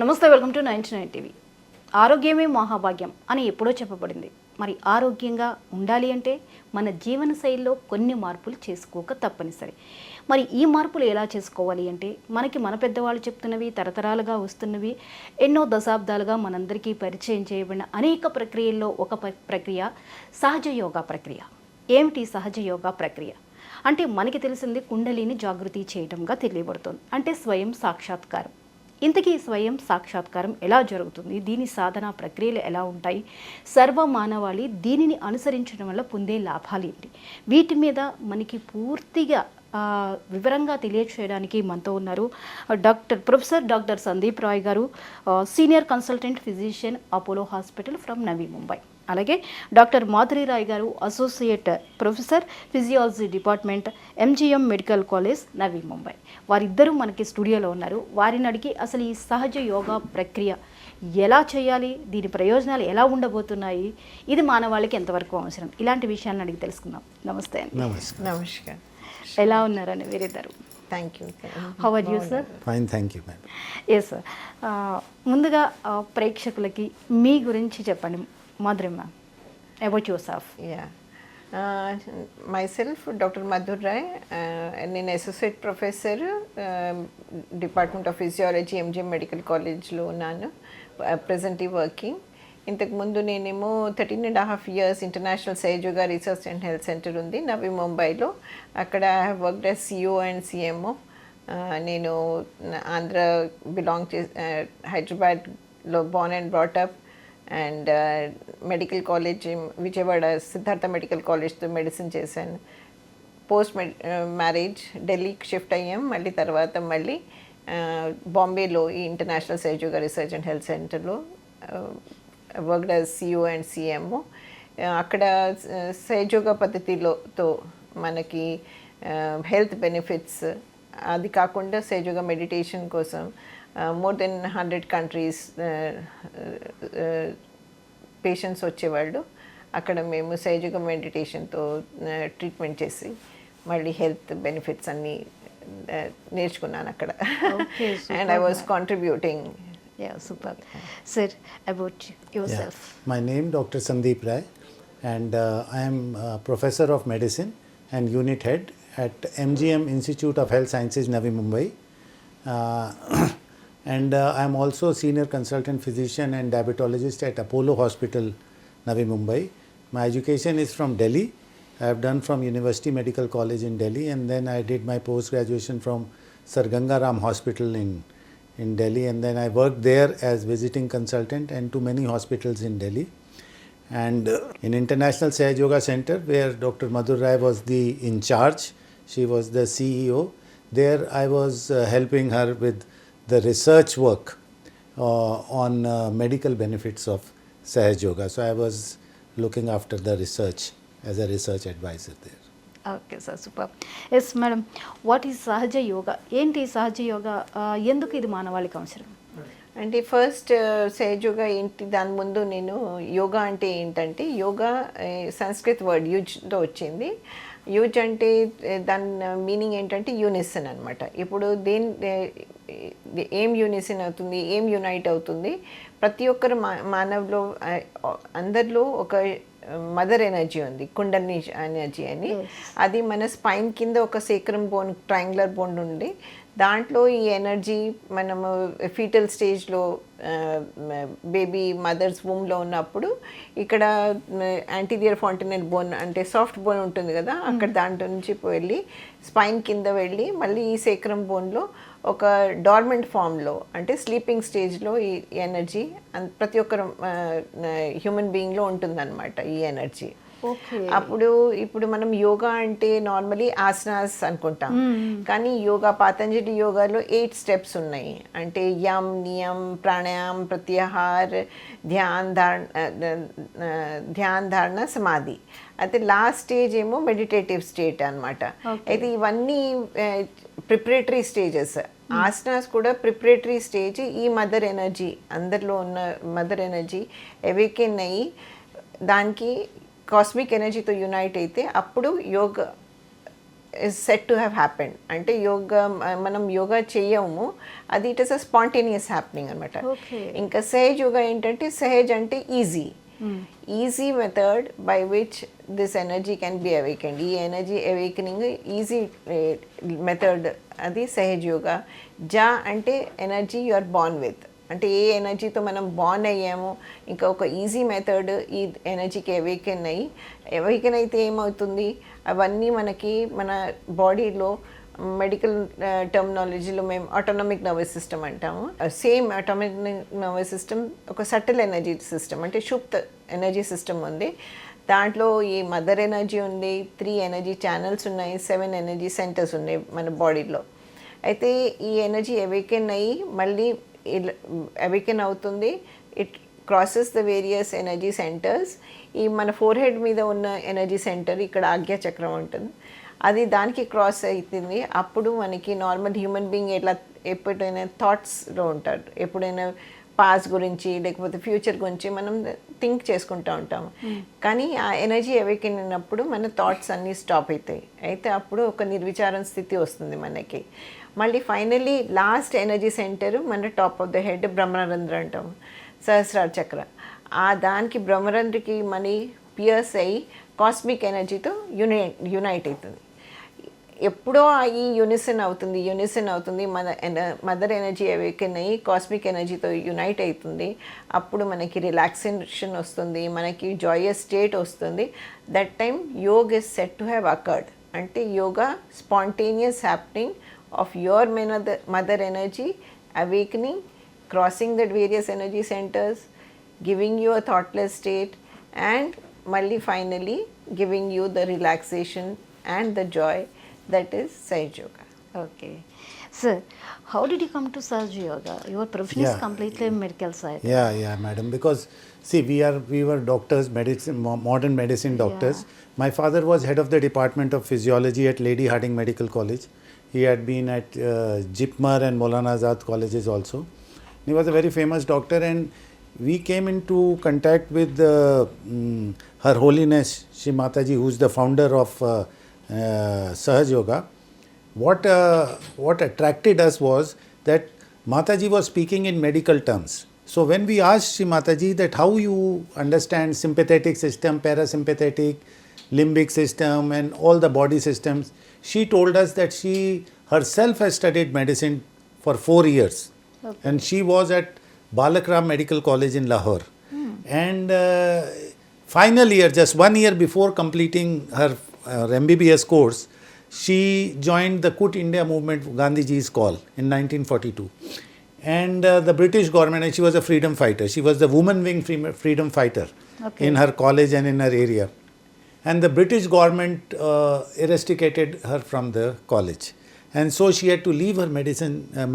నమస్తే, welcome to 99 TV. ఆరోగ్యమే మహాభాగ్యం అని ఎప్పుడో చెప్పబడింది. మరి ఆరోగ్యంగా ఉండాలి అంటే మన జీవన శైలిలో కొన్ని మార్పులు చేసుకోక తప్పనిసరి. మరి ఈ మార్పులు ఎలా చేసుకోవాలి అంటే మనకి మన పెద్దవాళ్ళు చెప్తున్నవి, తరతరాలుగా వస్తున్నవి, ఎన్నో దశాబ్దాలుగా మనందరికీ పరిచయం చేయబడిన అనేక ప్రక్రియల్లో ఒక ప్రక్రియ సహజ యోగా ప్రక్రియ. ఏమిటి సహజ యోగా ప్రక్రియ అంటే మనకి తెలిసింది కుండలిని జాగృతి చేయడంగా తెలియబడుతుంది. అంటే స్వయం సాక్షాత్కారం. ఇంతకీ స్వయం సాక్షాత్కారం ఎలా జరుగుతుంది, దీని సాధన ప్రక్రియలు ఎలా ఉంటాయి, సర్వ మానవాళి దీనిని అనుసరించడం వల్ల పొందే లాభాలు ఏంటి, వీటి మీద మనకి పూర్తిగా వివరంగా తెలియచేయడానికి మనతో ఉన్నారు ప్రొఫెసర్ డాక్టర్ సందీప్ రాయ్ గారు, senior consultant physician, Apollo hospital from Navi Mumbai. అలాగే డాక్టర్ మాధురి రాయ్ గారు, associate professor physiology department, MGM medical college, Navi Mumbai. వారిద్దరూ మనకి స్టూడియోలో ఉన్నారు. వారిని అడిగి అసలు ఈ సహజ యోగా ప్రక్రియ ఎలా చేయాలి, దీని ప్రయోజనాలు ఎలా ఉండబోతున్నాయి, ఇది మానవాళికి ఎంతవరకు అవసరం, ఇలాంటి విషయాలను అడిగి తెలుసుకుందాం. నమస్తే అండి. నమస్కారం. ఎలా ఉన్నారని వీరిద్దరు? Thank you. How are you sir? Fine, thank you madam. Yes sir. ముందుగా ప్రేక్షకులకి మీ గురించి చెప్పండి Madhuri ma'am, about yourself. myself Dr. Madhur Rai, నేను associate professor department of physiology MGM medical కాలేజ్లో ఉన్నాను ప్రెజెంట్లీ వర్కింగ్. ఇంతకుముందు నేనేమో 13.5 years international Sahayoga research and health centre ఉంది నవీ ముంబైలో. అక్కడ I have worked as CEO and CMO. నేను ఆంధ్ర బిలాంగ్ హైదరాబాద్లో born and brought up and medical college Vijayawada Siddhartha medical కాలేజ్తో మెడిసిన్ చేశాను. పోస్ట్ మ్యారేజ్ ఢిల్లీకి షిఫ్ట్ అయ్యాం. మళ్ళీ తర్వాత బాంబేలో ఈ international Sahayoga research and health సెంటర్లో worked as CEO and CMO. అక్కడ సహయోగా పద్ధతితో మనకి హెల్త్ బెనిఫిట్స్, అది కాకుండా సహయోగా మెడిటేషన్ కోసం మోర్ దెన్ 100 countries పేషెంట్స్ వచ్చేవాళ్ళు. అక్కడ మేము సహజంగా మెడిటేషన్తో ట్రీట్మెంట్ చేసి మళ్ళీ హెల్త్ బెనిఫిట్స్ అన్నీ నేర్చుకున్నాను అక్కడ. And I was contributing. Super. Sir, about yourself. My name Dr. Sandeep Rai, and I am Professor of Medicine and Unit Head at MGM Institute of Health Sciences, Navi Mumbai. And I am also Senior Consultant Physician and Diabetologist at Apollo Hospital, Navi Mumbai. My education is from Delhi. I have done from University Medical College in Delhi, and then I did my post-graduation from Sir Gangaram Hospital in Delhi, and then I worked there as visiting consultant and to many hospitals in Delhi. And in International Sahaj Yoga Center, where Dr. Madhur Rai was in charge, she was the CEO. There I was helping her with the research work on medical benefits of Sahaj Yoga. So I was looking after the research as a research advisor there. Okay sir, super. Yes madam, what is Sahaja Yoga? ఏంటి సహజ యోగా, ఎందుకు ఇది మానవాళికి అవసరం? అంటే first Sahaja Yoga ఏంటి, దాని ముందు నేను యోగా అంటే ఏంటంటే, యోగా సంస్కృత్ వర్డ్ యూజ్తో వచ్చింది. యూజ్ అంటే దాని మీనింగ్ ఏంటంటే యూనిసన్ అనమాట. ఇప్పుడు ఏం యూనిసన్ అవుతుంది, ఏం యునైట్ అవుతుంది, ప్రతి ఒక్కరు మానవులో అందరిలో ఒక మదర్ ఎనర్జీ ఉంది, కుండలిని ఎనర్జీ అని. అది మన స్పైన్ కింద ఒక సేక్రమ్ బోన్, ట్రయాంగులర్ బోన్ ఉంది. దాంట్లో ఈ ఎనర్జీ మనము ఫీటల్ స్టేజ్లో బేబీ మదర్స్ వూమ్లో ఉన్నప్పుడు ఇక్కడ యాంటీరియర్ ఫాంటినల్ బోన్ అంటే సాఫ్ట్ బోన్ ఉంటుంది కదా, అక్కడ దాంట్లో నుంచి వెళ్ళి స్పైన్ కింద వెళ్ళి మళ్ళీ ఈ సేక్రమ్ బోన్లో ఒక డార్మెంట్ ఫామ్లో అంటే స్లీపింగ్ స్టేజ్లో ఈ ఎనర్జీ ప్రతి ఒక్కరు హ్యూమన్ బీయింగ్లో ఉంటుందన్నమాట ఈ ఎనర్జీ. ఇప్పుడు మనం యోగా అంటే నార్మలీ ఆసనాస్ అనుకుంటాం, కానీ యోగా పతంజలి యోగాలో 8 steps ఉన్నాయి. అంటే యమ్, నియం, ప్రాణాయామ్, ప్రత్యాహార్, ధ్యాన్ ధారణ, సమాధి. అయితే లాస్ట్ స్టేజ్ ఏమో మెడిటేటివ్ స్టేట్ అనమాట. అయితే ఇవన్నీ ప్రిపరేటరీ స్టేజెస్. ఆసనాస్ కూడా ప్రిపరేటరీ స్టేజ్. ఈ మదర్ ఎనర్జీ, అందరిలో ఉన్న మదర్ ఎనర్జీ అవేకెన్ అయ్యి దానికి కాస్మిక్ ఎనర్జీతో యునైట్ అయితే అప్పుడు yoga is said to have happened. అంటే యోగా మనం యోగా చేయము, అది it is a spontaneous happening అనమాట. Okay. ఇంకా సహజ్ యోగా ఏంటంటే సహజ్ అంటే easy method by which this energy can be awakened. ఈ ఎనర్జీ అవేకనింగ్ ఈజీ మెథడ్, అది సహజ్ యోగా. జా అంటే energy you are born with, అంటే ఏ ఎనర్జీతో మనం బార్న్ అయ్యామో, ఇంకా ఒక ఈజీ మెథడ్ ఈ ఎనర్జీకి అవేకెన్ అయితే ఏమవుతుంది, అవన్నీ మనకి మన బాడీలో మెడికల్ టర్మినాలజీలో మేము ఆటోనమిక్ నర్వస్ సిస్టమ్ అంటాము. సేమ్ ఆటోనమిక్ నర్వస్ సిస్టమ్ ఒక సటిల్ ఎనర్జీ సిస్టమ్, అంటే షుప్త ఎనర్జీ సిస్టమ్ ఉంది. దాంట్లో ఈ మదర్ ఎనర్జీ ఉంది, 3 ఎనర్జీ ఛానల్స్ ఉన్నాయి, 7 ఎనర్జీ సెంటర్స్ ఉన్నాయి మన బాడీలో. అయితే ఈ ఎనర్జీ అవేకెన్ అయ్యి మళ్ళీ అవేకెన్ అవుతుంది. It crosses the various energy centres. ఈ మన ఫోర్ హెడ్ మీద ఉన్న ఎనర్జీ సెంటర్ ఇక్కడ ఆజ్ఞా చక్రం ఉంటుంది, అది దానికి క్రాస్ అవుతుంది. అప్పుడు మనకి నార్మల్ హ్యూమన్ బీయింగ్ ఎప్పుడైనా థాట్స్లో ఉంటారు, ఎప్పుడైనా పాస్ట్ గురించి లేకపోతే ఫ్యూచర్ గురించి మనం థింక్ చేసుకుంటూ ఉంటాము. కానీ ఆ ఎనర్జీ అవేకెన్ అయినప్పుడు మన థాట్స్ అన్నీ స్టాప్ అవుతాయి. అయితే అప్పుడు ఒక నిర్విచారం స్థితి వస్తుంది మనకి. మళ్ళీ ఫైనల్లీ లాస్ట్ ఎనర్జీ సెంటర్ మన top of the head Brahmarandhra అంటాము, సహస్రార చక్ర. ఆ దానికి బ్రహ్మరంధ్రకి మనీ పియర్స్ అయ్యి కాస్మిక్ ఎనర్జీతో యునైట్ అవుతుంది. ఎప్పుడో ఈ యూనిసన్ అవుతుంది మన మదర్ ఎనర్జీ అవేకెన్ అయ్యి కాస్మిక్ ఎనర్జీతో యునైట్ అవుతుంది. అప్పుడు మనకి రిలాక్సేషన్ వస్తుంది, మనకి జాయస్ స్టేట్ వస్తుంది. That time yog is said to have occurred. అంటే yoga spontaneous happening of your mother energy awakening, crossing the various energy centers, giving you a thoughtless state, and malli finally giving you the relaxation and the joy that is Sahaj Yoga. Okay. Sir, how did you come to Sahaj Yoga? Your profession is completely medical side. Yeah, madam. Because see, we were doctors, modern medicine doctors. My father was head of the department of physiology at Lady Hardinge Medical College. He had been at Jipmar and Maulana Azad colleges also. He was a very famous doctor, and we came into contact with Her Holiness Shri Mataji, who is the founder of Sahaj Yoga. What attracted us was that Mataji was speaking in medical terms. So when we asked Shri Mataji that how you understand sympathetic system, parasympathetic, limbic system and all the body systems, she told us that she herself has studied medicine for 4 years. Okay. And she was at Balakram Medical College in Lahore. And final year, just 1 year before completing her MBBS course, she joined the Quit India movement, Gandhiji's call, in 1942. And the British government, and she was a freedom fighter. She was the woman wing freedom fighter in her college and in her area. And the British government eradicated her from the college. And so she had to leave her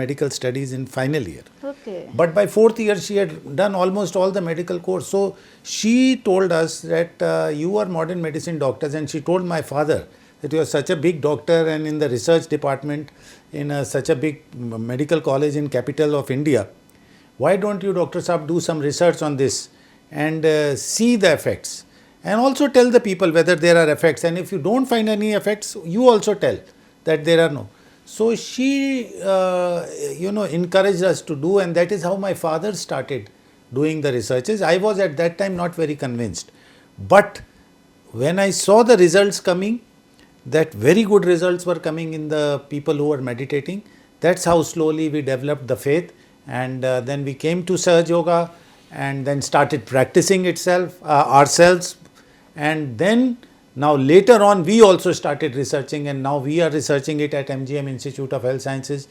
medical studies in final year. Okay. But by 4th year, she had done almost all the medical course. So she told us that you are modern medicine doctors, and she told my father that you are such a big doctor and in the research department in such a big medical college in capital of India. Why don't you, Dr. Saab, do some research on this and see the effects? And also tell the people whether there are effects, and if you don't find any effects, you also tell that there are no. So she encouraged us to do, and that is how my father started doing the researches. I was at that time not very convinced, but when I saw the results coming, that very good results were coming in the people who were meditating, that's how slowly we developed the faith. And then we came to Sahaj Yoga and then started practicing ourselves. And then now later on we also started researching, and now we are researching it at MGM Institute of Health Sciences.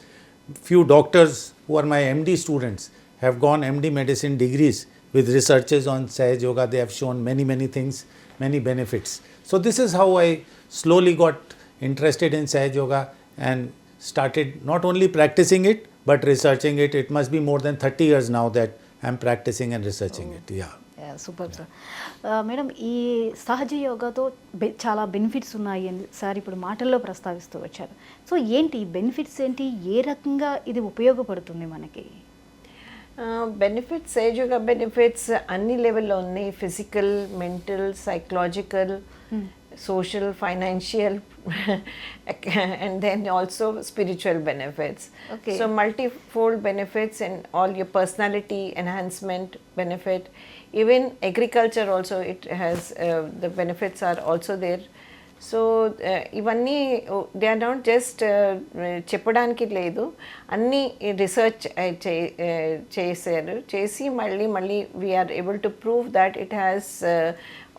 Few doctors who are my MD students have gone MD medicine degrees with researches on Sahaj Yoga. They have shown many things, many benefits. So this is how I slowly got interested in Sahaj Yoga and started not only practicing it but researching it. It must be more than 30 years now that I am practicing and researching it. Yeah. Super sir. Madam, ఈ సహజ యోగాతో చాలా benefits ఉన్నాయి అని sir ఇప్పుడు మాటల్లో ప్రస్తావిస్తూ వచ్చారు. So ఏంటి బెనిఫిట్స్, ఏంటి, ఏ రకంగా ఇది ఉపయోగపడుతుంది మనకి? బెనిఫిట్స్, సహజ యోగా బెనిఫిట్స్ అన్ని లెవెల్లో ఉన్నాయి. Physical, mental, psychological, social, financial, and then also spiritual benefits. Okay. So multifold benefits and all your personality enhancement benefit. Even agriculture also, it has the benefits are also there. So ఇవన్నీ they are not just చెప్పడానికి లేదు, అన్నీ research చేశారు. చేసి మళ్ళీ we're able to prove that it has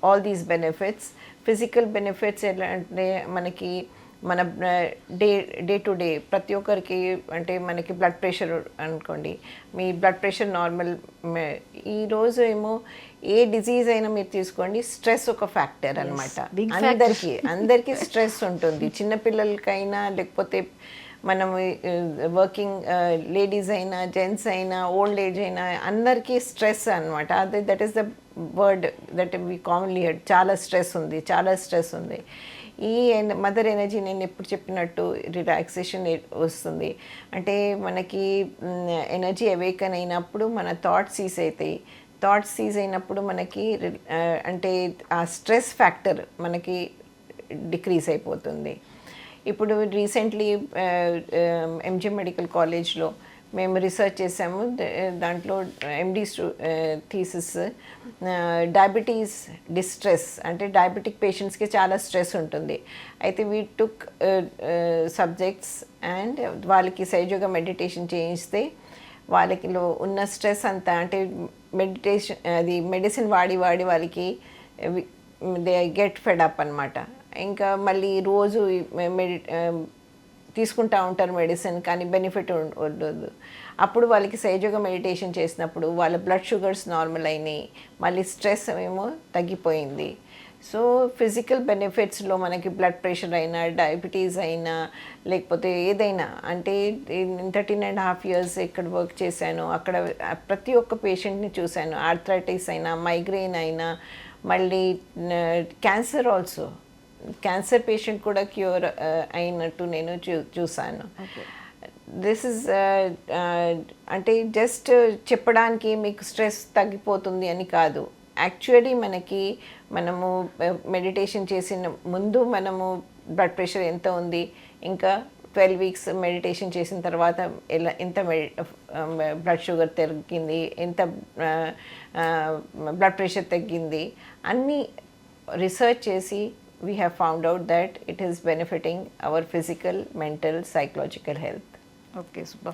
all these benefits. Physical benefits ఎలా అంటే మనకి మన డే టు డే ప్రతి ఒక్కరికి, అంటే మనకి బ్లడ్ ప్రెషర్ అనుకోండి, మీ బ్లడ్ ప్రెషర్ నార్మల్. ఈరోజు ఏమో ఏ డిజీజ్ అయినా మీరు తీసుకోండి, స్ట్రెస్ ఒక ఫ్యాక్టర్ అనమాట. అందరికీ స్ట్రెస్ ఉంటుంది, చిన్నపిల్లలకైనా లేకపోతే మనం వర్కింగ్ లేడీస్ అయినా జెంట్స్ అయినా ఓల్డ్ ఏజ్ అయినా అందరికీ స్ట్రెస్ అనమాట. అదే that is the word that we commonly head. చాలా స్ట్రెస్ ఉంది. ఈ మదర్ ఎనర్జీ నేను ఎప్పుడు చెప్పినట్టు రిలాక్సేషన్ వస్తుంది. అంటే మనకి ఎనర్జీ అవేకన్ అయినప్పుడు మన థాట్స్ సీజ్ అయినప్పుడు మనకి అంటే ఆ స్ట్రెస్ ఫ్యాక్టర్ మనకి డిక్రీజ్ అయిపోతుంది. ఇప్పుడు రీసెంట్లీ ఎంజీ మెడికల్ కాలేజ్లో మేము రీసెర్చ్ చేసాము. దాంట్లో ఎండి థీసిస్ డయాబెటీస్ డిస్ట్రెస్, అంటే డయాబెటిక్ పేషెంట్స్కి చాలా స్ట్రెస్ ఉంటుంది. అయితే వీ టుక్ సబ్జెక్ట్స్ అండ్ వాళ్ళకి సహజంగా మెడిటేషన్ చేయిస్తే వాళ్ళకిలో ఉన్న స్ట్రెస్ అంతా, అంటే అది మెడిసిన్ వాడి వాళ్ళకి దే గెట్ ఫెడ్ అప్ అనమాట. ఇంకా మళ్ళీ రోజు తీసుకుంటూ ఉంటారు మెడిసిన్, కానీ బెనిఫిట్ ఉండదు. అప్పుడు వాళ్ళకి సహజంగా మెడిటేషన్ చేసినప్పుడు వాళ్ళ బ్లడ్ షుగర్స్ నార్మల్ అయినాయి, మళ్ళీ స్ట్రెస్ ఏమో తగ్గిపోయింది. సో ఫిజికల్ బెనిఫిట్స్లో మనకి బ్లడ్ ప్రెషర్ అయినా, డయాబెటీస్ అయినా, లేకపోతే ఏదైనా, అంటే 13.5 years ఇక్కడ వర్క్ చేశాను, అక్కడ ప్రతి ఒక్క పేషెంట్ని చూశాను. ఆర్థరైటిస్ అయినా, మైగ్రెయిన్ అయినా, మళ్ళీ క్యాన్సర్ ఆల్సో, క్యాన్సర్ పేషెంట్ కూడా క్యూర్ అయినట్టు నేను చూశాను. దిస్ ఇస్ అంటే జస్ట్ చెప్పడానికి మీకు స్ట్రెస్ తగ్గిపోతుంది అని కాదు. యాక్చువల్లీ మనము మెడిటేషన్ చేసిన ముందు మనము బ్లడ్ ప్రెషర్ ఎంత ఉంది, ఇంకా 12 weeks మెడిటేషన్ చేసిన తర్వాత ఎంత బ్లడ్ షుగర్ తగ్గింది, ఎంత బ్లడ్ ప్రెషర్ తగ్గింది, అన్నీ రీసెర్చ్ చేసి we have found out that it is benefiting our physical, mental, psychological health. Okay, super.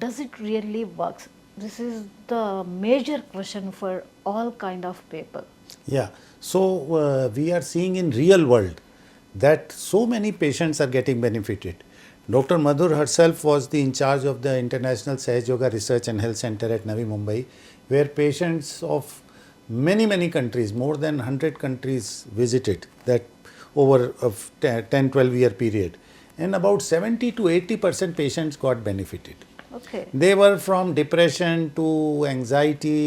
Does it really works? This is the major question for all kind of people. Yeah. So we are seeing in real world that so many patients are getting benefited. Dr. Madhur herself was the in charge of the International Sahaj Yoga Research and Health Center at Navi Mumbai, where patients of many countries, more than 100 countries visited that over a 10-12 year period, and about 70 to 80% patients got benefited. Okay. They were from depression to anxiety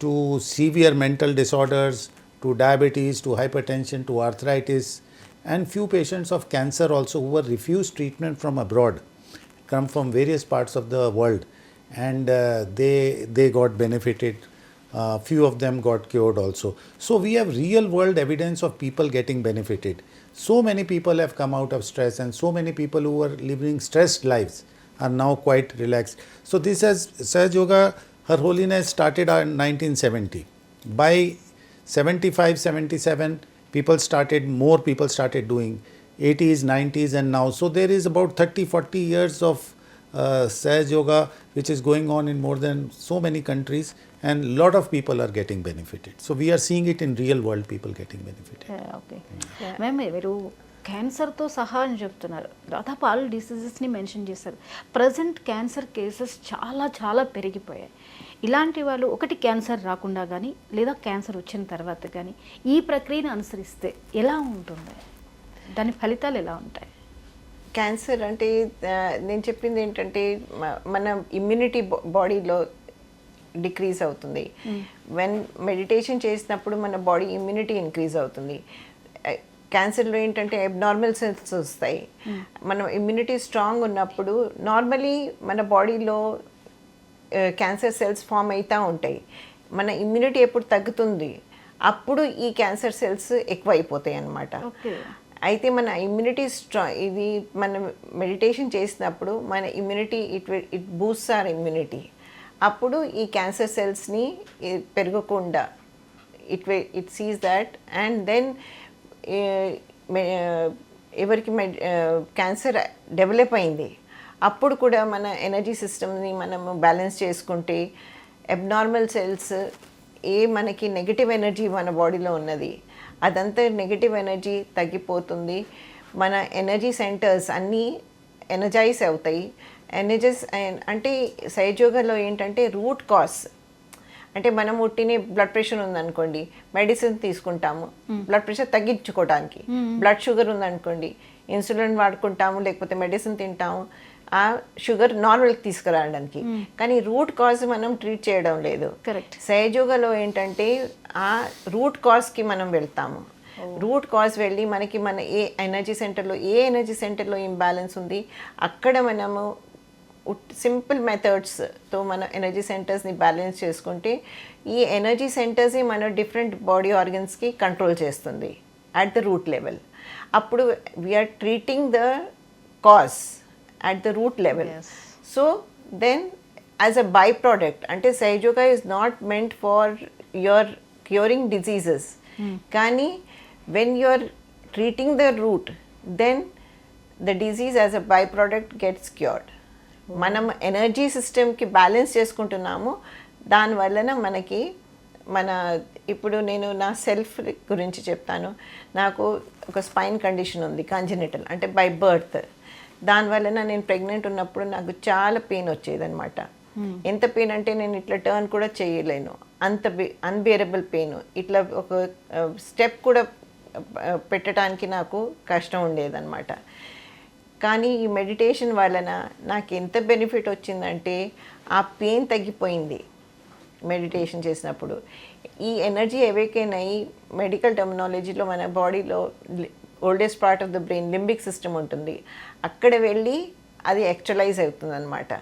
to severe mental disorders to diabetes to hypertension to arthritis, and few patients of cancer also who were refused treatment from abroad, come from various parts of the world, and they got benefited. Few of them got cured also. So we have real world evidence of people getting benefited. So many people have come out of stress, and so many people who were living stressed lives are now quite relaxed. So this has Sahaj Yoga, Her Holiness started in 1970. By 75, 77, more people started doing, 80s, 90s and now. So there is about 30, 40 years of Sahaj Yoga which is going on in more than so many countries, and lot of people are getting benefited. So we are seeing it in real world, people getting benefited. Okay ma'am, మీరు క్యాన్సర్తో సహా అని చెప్తున్నారు, దాదాపు all డిసీజెస్ని mention చేశారు. Present cancer cases చాలా పెరిగిపోయాయి. ఇలాంటి వాళ్ళు ఒకటి క్యాన్సర్ రాకుండా కానీ, లేదా క్యాన్సర్ వచ్చిన తర్వాత కానీ ఈ ప్రక్రియను అనుసరిస్తే ఎలా ఉంటుంది, దాని ఫలితాలు ఎలా ఉంటాయి? క్యాన్సర్ అంటే నేను చెప్పింది ఏంటంటే మన ఇమ్యూనిటీ బాడీలో డిక్రీజ్ అవుతుంది. వెన్ మెడిటేషన్ చేసినప్పుడు మన బాడీ ఇమ్యూనిటీ ఇంక్రీజ్ అవుతుంది. క్యాన్సర్లో ఏంటంటే అబ్నార్మల్ సెల్స్ వస్తాయి. మనం ఇమ్యూనిటీ స్ట్రాంగ్ ఉన్నప్పుడు నార్మలీ మన బాడీలో క్యాన్సర్ సెల్స్ ఫామ్ అవుతూ ఉంటాయి. మన ఇమ్యూనిటీ ఎప్పుడు తగ్గుతుంది అప్పుడు ఈ క్యాన్సర్ సెల్స్ ఎక్కువ అయిపోతాయి అన్నమాట. అయితే మన ఇమ్యూనిటీ ఇది మనం మెడిటేషన్ చేసినప్పుడు మన immunity it boost our immunity. అప్పుడు ఈ క్యాన్సర్ సెల్స్ని పెరగకుండా it sees that. And then ఎవరికి క్యాన్సర్ డెవలప్ అయింది అప్పుడు కూడా మన ఎనర్జీ సిస్టమ్ని మనము బ్యాలెన్స్ చేసుకుంటే అబ్నార్మల్ సెల్స్ మనకి నెగిటివ్ ఎనర్జీ మన బాడీలో ఉన్నది అదంతా నెగిటివ్ ఎనర్జీ తగ్గిపోతుంది. మన ఎనర్జీ సెంటర్స్ అన్నీ ఎనర్జైజ్ అవుతాయి. అంటే సహజయోగంలో ఏంటంటే రూట్ కాజ్ అంటే మనం ఉట్టినే బ్లడ్ ప్రెషర్ ఉందనుకోండి మెడిసిన్ తీసుకుంటాము బ్లడ్ ప్రెషర్ తగ్గించుకోవడానికి. బ్లడ్ షుగర్ ఉందనుకోండి ఇన్సులిన్ వాడుకుంటాము లేకపోతే మెడిసిన్ తింటాము ఆ షుగర్ నార్మల్కి తీసుకురావడానికి. కానీ రూట్ కాజ్ మనం ట్రీట్ చేయడం లేదు. సహజయోగలో ఏంటంటే ఆ రూట్ కాజ్కి మనం వెళ్తాము. రూట్ కాజ్ వెళ్ళి మనకి మన ఏ ఎనర్జీ సెంటర్లో ఇంబ్యాలెన్స్ ఉంది అక్కడ మనము సింపుల్ మెథడ్స్తో మన ఎనర్జీ సెంటర్స్ని బ్యాలెన్స్ చేసుకుంటే ఈ ఎనర్జీ సెంటర్స్ని మన డిఫరెంట్ బాడీ ఆర్గన్స్కి కంట్రోల్ చేస్తుంది అట్ ద రూట్ లెవెల్. అప్పుడు we're treating the cause at the root level. Yes. So then as a byproduct ante sahaja is not meant for your curing diseases. Kani when you are treating the root then the disease as a byproduct gets cured. Manam energy system ki balance చేసుకుంటున్నాము దాని వలన మనకి మన ఇప్పుడు నేను నా self గురించి చెప్తాను. నాకు ఒక స్పైన్ కండిషన్ ఉంది కంజెనిటల్ అంటే బై బర్త్. దానివల్ల నేను ప్రెగ్నెంట్ ఉన్నప్పుడు నాకు చాలా పెయిన్ వచ్చేదనమాట. ఎంత పెయిన్ అంటే నేను ఇట్లా టర్న్ కూడా చేయలేను అంత అన్బియరబుల్ పెయిన్. ఇట్లా ఒక స్టెప్ కూడా పెట్టడానికి నాకు కష్టం ఉండేదన్నమాట. కానీ ఈ మెడిటేషన్ వలన నాకు ఎంత బెనిఫిట్ వచ్చిందంటే ఆ పెయిన్ తగ్గిపోయింది మెడిటేషన్ చేసినప్పుడు. ఈ ఎనర్జీ అవేకెన్ అయ్యి మెడికల్ టెర్మినాలజీలో మన బాడీలో oldest part of the brain limbic system ఉంటుంది అక్కడ వెళ్ళి అది యాక్చువలైజ్ అవుతుంది అనమాట.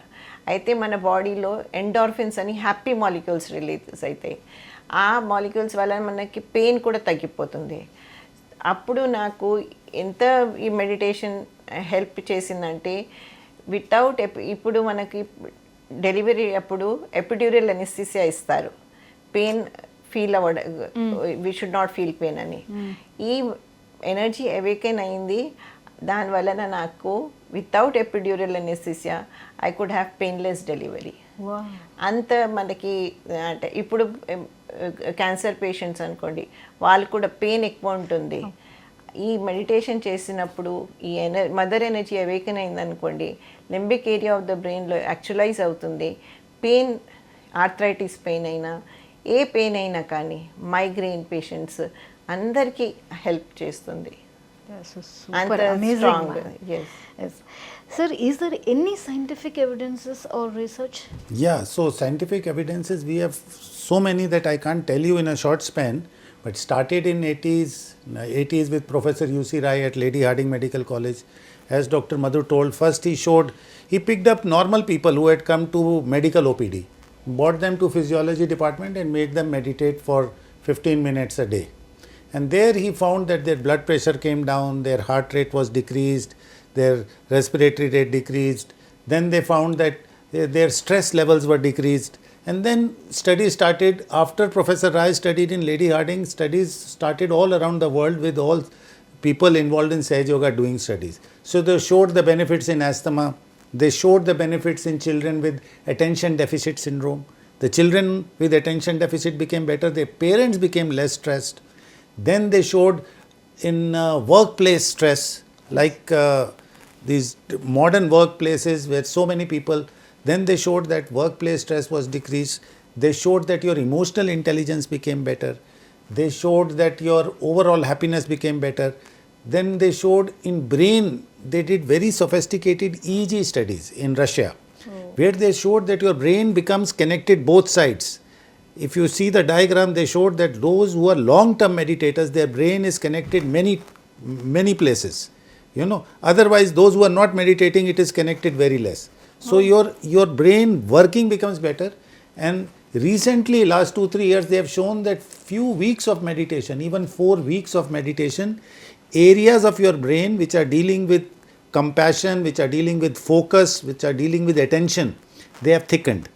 అయితే మన బాడీలో ఎండార్ఫిన్స్ అని హ్యాపీ మాలిక్యూల్స్ రిలీజ్ అవుతాయి. ఆ మాలిక్యూల్స్ వల్ల మనకి పెయిన్ కూడా తగ్గిపోతుంది. అప్పుడు నాకు ఎంత ఈ మెడిటేషన్ హెల్ప్ చేసిందంటే వితౌట్ ఇప్పుడు మనకి డెలివరీ అప్పుడు ఎపిడ్యూరల్ అనెస్థీసియా ఇస్తారు పెయిన్ ఫీల్ అవ్వడం we should not feel pain అని. ఈ ఎనర్జీ అవేకెన్ అయింది దానివలన నాకు without epidural anaesthesia I could have painless delivery. అంత మనకి అంటే ఇప్పుడు క్యాన్సర్ పేషెంట్స్ అనుకోండి వాళ్ళు కూడా పెయిన్ ఎక్కువ ఉంటుంది. ఈ మెడిటేషన్ చేసినప్పుడు ఈ మదర్ ఎనర్జీ అవేకెన్ అయిందనుకోండి లింబిక్ ఏరియా ఆఫ్ ద బ్రెయిన్లో యాక్చువలైజ్ అవుతుంది. పెయిన్ ఆర్థరైటిస్ పెయిన్ అయినా ఏ పెయిన్ అయినా కానీ మైగ్రెయిన్ పేషెంట్స్ అందరికీ హెల్ప్ చేస్తుంది. Sir, is there any scientific evidences or research? Yeah, so scientific evidences we have so many that I can't tell you in a short span, but started in 80s with Professor U.C. Rai at Lady Hardinge Medical College. As Dr. Madhu told, first he picked up normal people who had come to medical OPD, brought them to physiology department and made them meditate for 15 minutes a day. And there he found that their blood pressure came down, their heart rate was decreased, their respiratory rate decreased. Then they found that their stress levels were decreased. And then studies started. After Professor Rai studied in Lady Hardinge, studies started all around the world with all people involved in Sahaja Yoga doing studies. So they showed the benefits in asthma. They showed the benefits in children with attention deficit syndrome. The children with attention deficit became better. Their parents became less stressed. Then they showed in workplace stress, like these modern workplaces where so many people, then they showed that workplace stress was decreased. They showed that your emotional intelligence became better. They showed that your overall happiness became better. Then they showed in brain, they did very sophisticated EEG studies in Russia, where they showed that your brain becomes connected both sides. If you see the diagram, they showed that those who are long-term meditators, their brain is connected many places. You know, otherwise those who are not meditating, it is connected very less. So your brain working becomes better. And recently, last 2-3 years, they have shown that few weeks of meditation, even 4 weeks of meditation, areas of your brain which are dealing with compassion, which are dealing with focus, which are dealing with attention, they have thickened.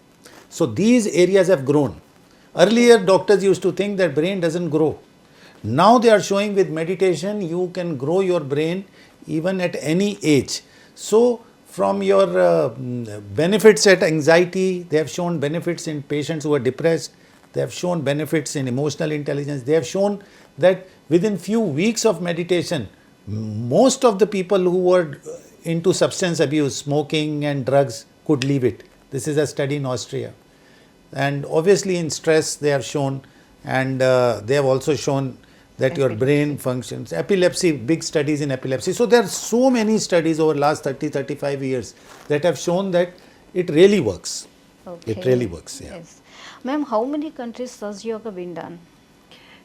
So these areas have grown. Earlier doctors used to think that brain doesn't grow. Now they are showing with meditation you can grow your brain even at any age. So from your benefits at anxiety, they have shown benefits in patients who are depressed. They have shown benefits in emotional intelligence. They have shown that within few weeks of meditation, most of the people who were into substance abuse, smoking and drugs could leave it. This is a study in Austria. And obviously in stress they have shown, and they have also shown that your brain functions. Epilepsy, big studies in epilepsy. So there are so many studies over last 30-35 years that have shown that it really works. It really works. Yeah. Yes. Ma'am, how many countries has yoga been done?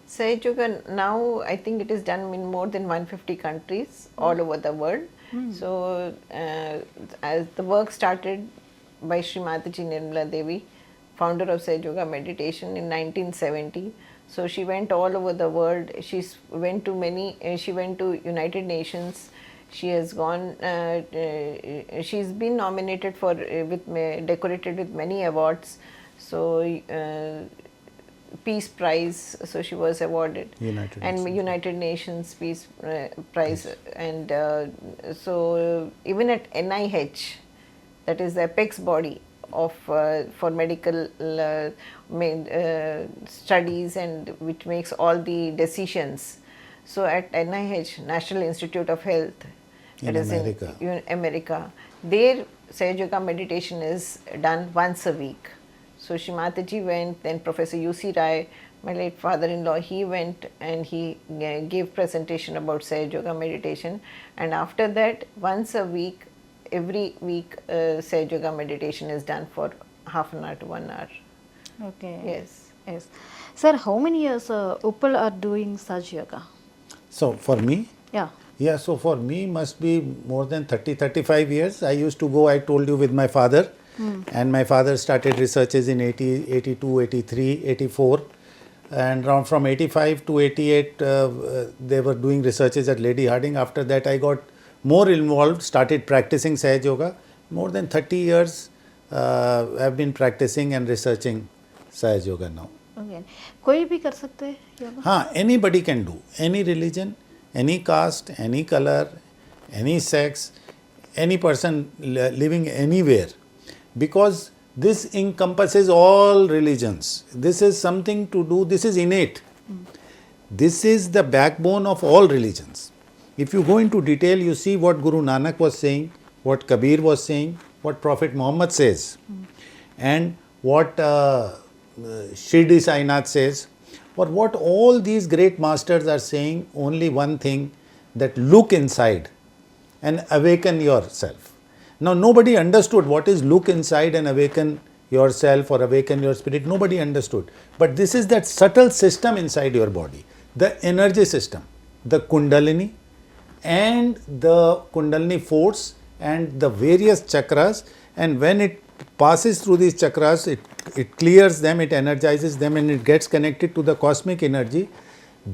Sahaj Yoga now, I think it is done in more than 150 countries all over the world. So as the work started by Sri Mataji Nirmala Devi, founder of Sahaj Yoga meditation in 1970. So she went all over the world. She went to United Nations. She has gone. She's been nominated for decorated with many awards. So Peace Prize. So she was awarded. United Nations Peace Prize. And so even at NIH, that is the apex body of for medical studies and which makes all the decisions. So at NIH, National Institute of Health, that is in America, their Sahaj Yoga meditation is done once a week. So Shri Mataji went, then Professor U.C. Rai, my late father-in-law, he went and he gave presentation about Sahaj Yoga meditation, and after that once a week, every week Sahaj Yoga meditation is done for half an hour to 1 hour. Okay. Yes. Yes. Sir, how many years people are doing Sahaj Yoga? So for me? Yeah. Yeah, so for me must be more than 30-35 years. I used to go, I told you, with my father. And my father started researches in 80, 82, 83, 84. And around from 85 to 88, they were doing researches at Lady Harding. After that, I got more involved, started practicing Sahaj Yoga. More than 30 years I've been practicing and researching Sahaj Yoga now. Okay. कोई भी कर सकते हैं योगा? हाँ, anybody can do. Any religion, any caste, any color, any sex, any person living anywhere. Because this encompasses all religions. This is something to do, this is innate. This is the backbone of all religions. If you go into detail, you see what Guru Nanak was saying, what Kabir was saying, what Prophet Muhammad says, and what Shirdi Sainath says, or what all these great masters are saying, only one thing, that look inside and awaken yourself. Now, nobody understood what is look inside and awaken yourself or awaken your spirit. Nobody understood. But this is that subtle system inside your body, the energy system, the Kundalini and the Kundalini force and the various chakras. And when it passes through these chakras, it clears them, it energizes them, and it gets connected to the cosmic energy.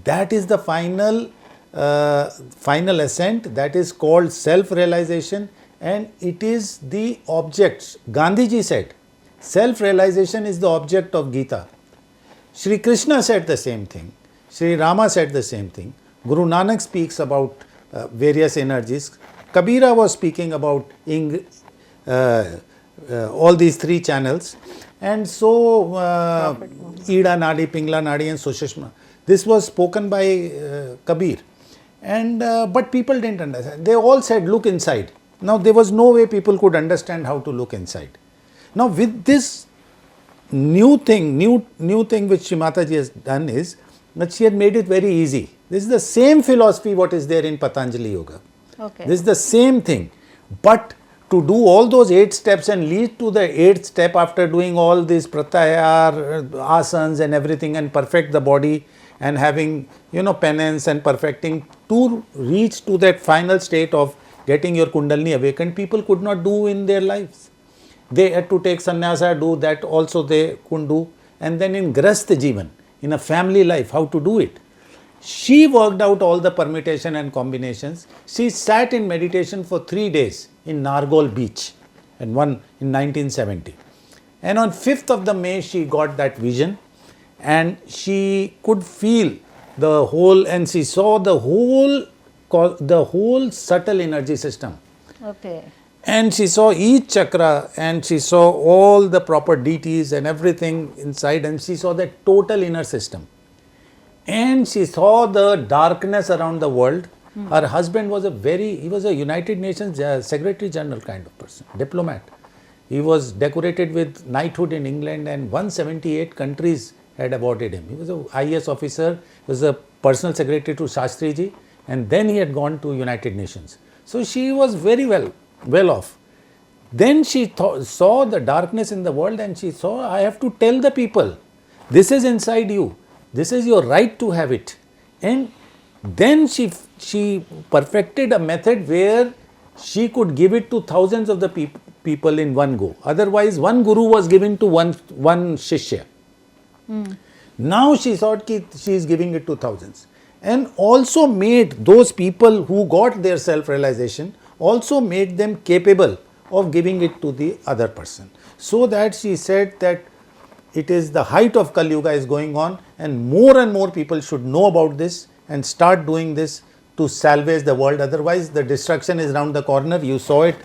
That is the final ascent. That is called self-realization. And it is the object. Gandhiji said, self-realization is the object of Gita. Shri Krishna said the same thing. Shri Rama said the same thing. Guru Nanak speaks about various energies. Kabira was speaking about all these three channels. And so, Ida Nadi, Pingla Nadi and Sushishma. This was spoken by Kabir. And but people didn't understand. They all said, look inside. Now, there was no way people could understand how to look inside. Now, with this new thing which Shri Mataji has done is that she had made it very easy. This is the same philosophy what is there in Patanjali Yoga. Okay. This is the same thing. But to do all those 8 steps and lead to the 8th step after doing all these pratyahara, asanas and everything and perfect the body and having, penance and perfecting to reach to that final state of getting your Kundalini awakened, people could not do in their lives. They had to take sannyasa, do that also they couldn't do. And then in Grastha Jivan, in a family life, how to do it. She worked out all the permutation and combinations. She sat in meditation for 3 days in Nargol beach and one in 1970. And on 5th of the May, she got that vision and she could feel the whole, and she saw the whole subtle energy system. Okay. And she saw each chakra and she saw all the proper deities and everything inside, and she saw the total inner system. And she saw the darkness around the world. Her husband was he was a United Nations Secretary General kind of person, diplomat. He was decorated with knighthood in England, and 178 countries had awarded him. He was a IAS officer, he was a personal secretary to Shastri ji, and then he had gone to United Nations. So she was very well off. Then she saw the darkness in the world, and she saw, I have to tell the people, this is inside you, this is your right to have it. And then she perfected a method where she could give it to thousands of the people in one go. Otherwise, one guru was given to one shishya. Now she thought she is giving it to thousands, and also made those people who got their self-realization, also made them capable of giving it to the other person. So that she said that it is the height of Kali Yuga is going on, and more people should know about this and start doing this to salvage the world. Otherwise, the destruction is around the corner. You saw it.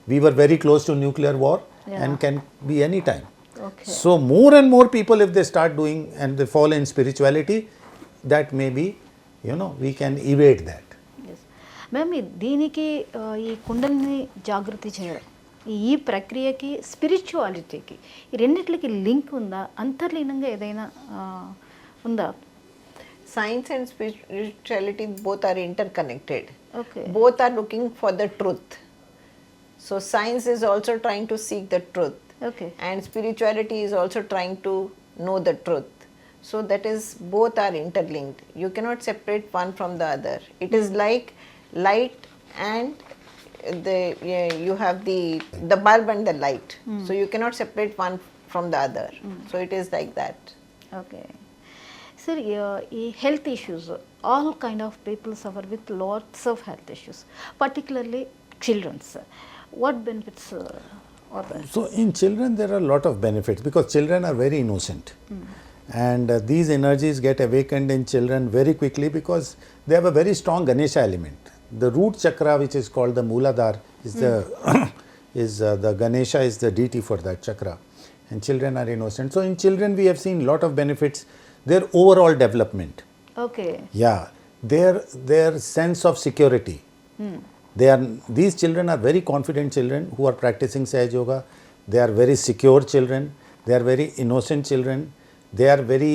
We were very close to nuclear war, and can be any time. Okay. So more and more people, if they start doing and they fall in spirituality, that may be, we can evade that. Ma'am దీనికి ఈ కుండలిని జాగృతి చేయడం, ఈ ప్రక్రియకి స్పిరిచువాలిటీకి, ఈ రెండిట్లకి link ఉందా, అంతర్లీనంగా ఏదైనా ఉందా? Science and spirituality both are interconnected. Okay. Both are looking for the truth. So science is also trying to seek the truth. Okay. And spirituality is also trying to know the truth. So that is, both are interlinked. You cannot separate one from the other. It is like light and you have the bulb and the light. So you cannot separate one from the other. So it is like that. Okay. Sir, ఈ health issues, all kind of people suffer with lots of health issues, particularly children's. What benefits are there? So in children there are a lot of benefits, because children are very innocent. And these energies get awakened in children very quickly because they have a very strong Ganesha element. The root chakra, which is called the Mooladhara, is the Ganesha is the deity for that chakra, and children are innocent. So in children we have seen lot of benefits. Their overall development. Okay. Yeah, their sense of security. These children are very confident children who are practicing Sahaja Yoga. They are very secure children. They are very innocent children. They are very,